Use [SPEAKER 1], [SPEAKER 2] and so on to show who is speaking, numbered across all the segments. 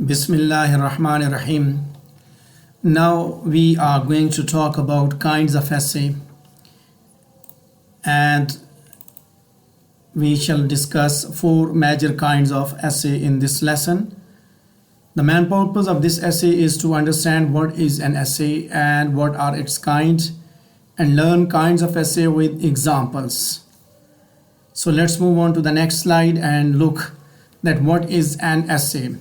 [SPEAKER 1] Bismillahirrahmanirrahim. Now we are going to talk about kinds of essay, and we shall discuss four major kinds of essay in this lesson. The main purpose of this essay is to understand what is an essay and what are its kinds, and learn kinds of essay with examples. So let's move on to the next slide and look at what is an essay.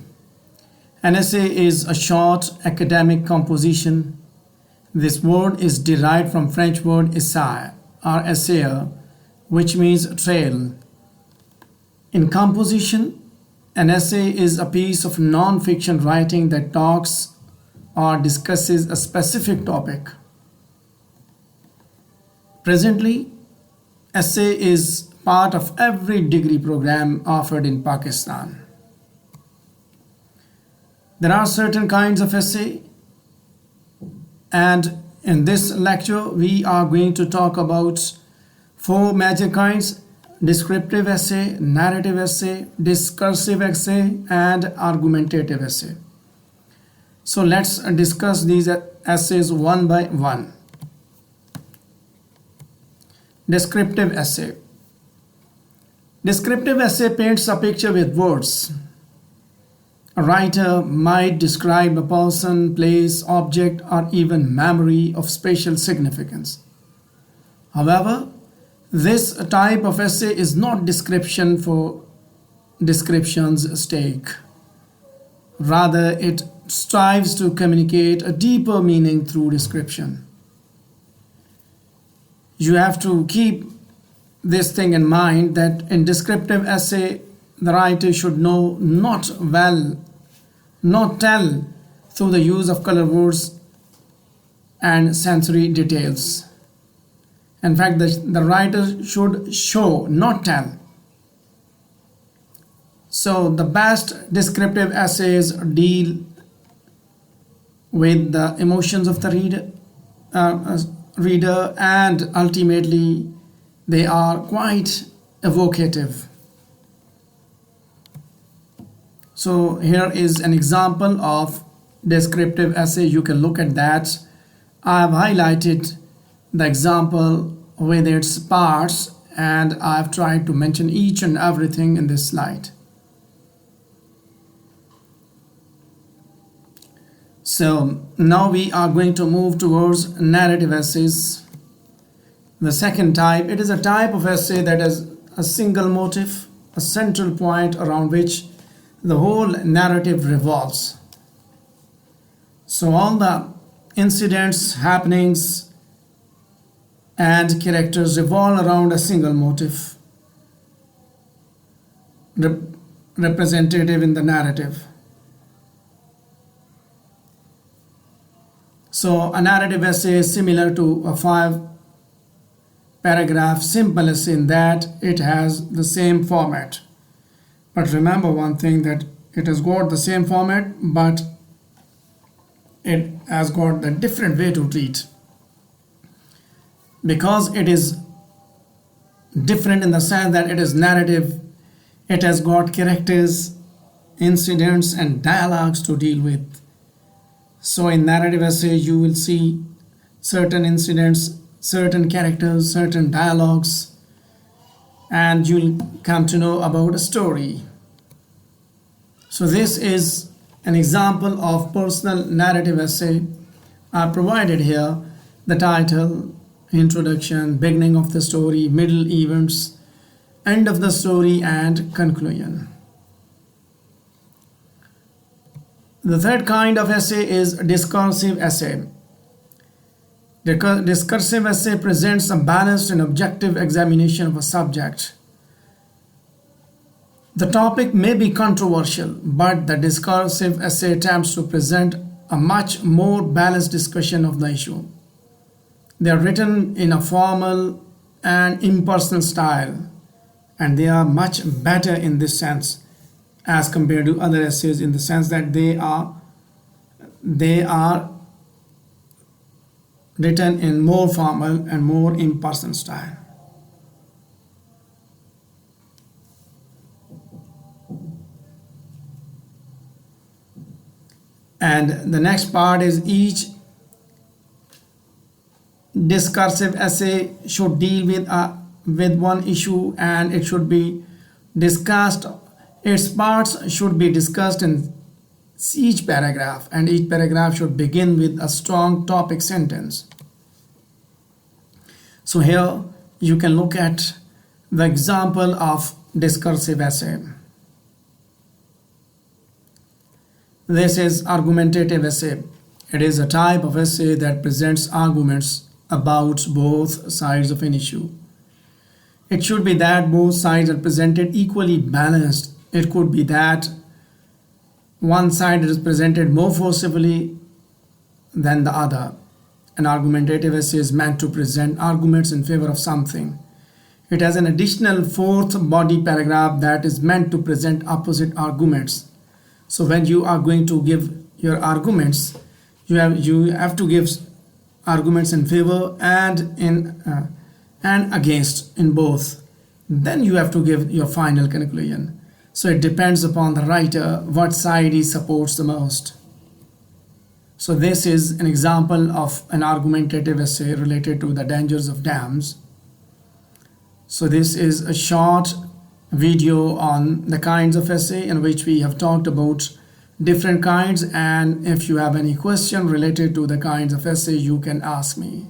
[SPEAKER 1] An essay is a short academic composition. This word is derived from French word essai or essayer, which means trail. In composition, an essay is a piece of non-fiction writing that talks or discusses a specific topic. Presently, essay is part of every degree program offered in Pakistan. There are certain kinds of essay, and in this lecture we are going to talk about four major kinds: descriptive essay, narrative essay, discursive essay, and argumentative essay. So let's discuss these essays one by one. Descriptive essay. Descriptive essay paints a picture with words. A writer might describe a person, place, object, or even memory of special significance. However, this type of essay is not description for description's sake. Rather, it strives to communicate a deeper meaning through description. You have to keep this thing in mind, that in descriptive essay, the writer should know not tell through the use of color words and sensory details. In fact, the writer should show, not tell. So the best descriptive essays deal with the emotions of the reader, and ultimately they are quite evocative. So here is an example of descriptive essay. You can look at that. I have highlighted the example with its parts, and I've tried to mention each and everything in this slide. So now we are going to move towards narrative essays. The second type, it is a type of essay that has a single motive, a central point around which the whole narrative revolves. So all the incidents, happenings, and characters revolve around a single motive, representative in the narrative. So a narrative essay is similar to a 5-paragraph simple essay in that it has the same format. But remember one thing, that it has got the same format, but it has got a different way to treat. Because it is different in the sense that it is narrative, it has got characters, incidents, and dialogues to deal with. So in narrative essay, you will see certain incidents, certain characters, certain dialogues, and you'll come to know about a story. So this is an example of personal narrative essay. I provided here the title, introduction, beginning of the story, middle events, end of the story, and conclusion. The third kind of essay is discursive essay. Discursive essay presents a balanced and objective examination of a subject. The topic may be controversial, but the discursive essay attempts to present a much more balanced discussion of the issue. They are written in a formal and impersonal style, and they are much better in this sense as compared to other essays, in the sense that they are written in more formal and more impersonal style. And the next part is each discursive essay should deal with one issue, and it should be discussed. Its parts should be discussed in each paragraph, and each paragraph should begin with a strong topic sentence. So here you can look at the example of discursive essay. This is argumentative essay. It is a type of essay that presents arguments about both sides of an issue. It should be that both sides are presented equally balanced. It could be that one side is presented more forcibly than the other. An argumentative essay is meant to present arguments in favor of something. It has an additional fourth body paragraph that is meant to present opposite arguments. So when you are going to give your arguments, you have to give arguments in favor and against in both. Then you have to give your final conclusion. So it depends upon the writer what side he supports the most. So this is an example of an argumentative essay related to the dangers of dams. So this is a short video on the kinds of essay in which we have talked about different kinds, and if you have any question related to the kinds of essay, you can ask me.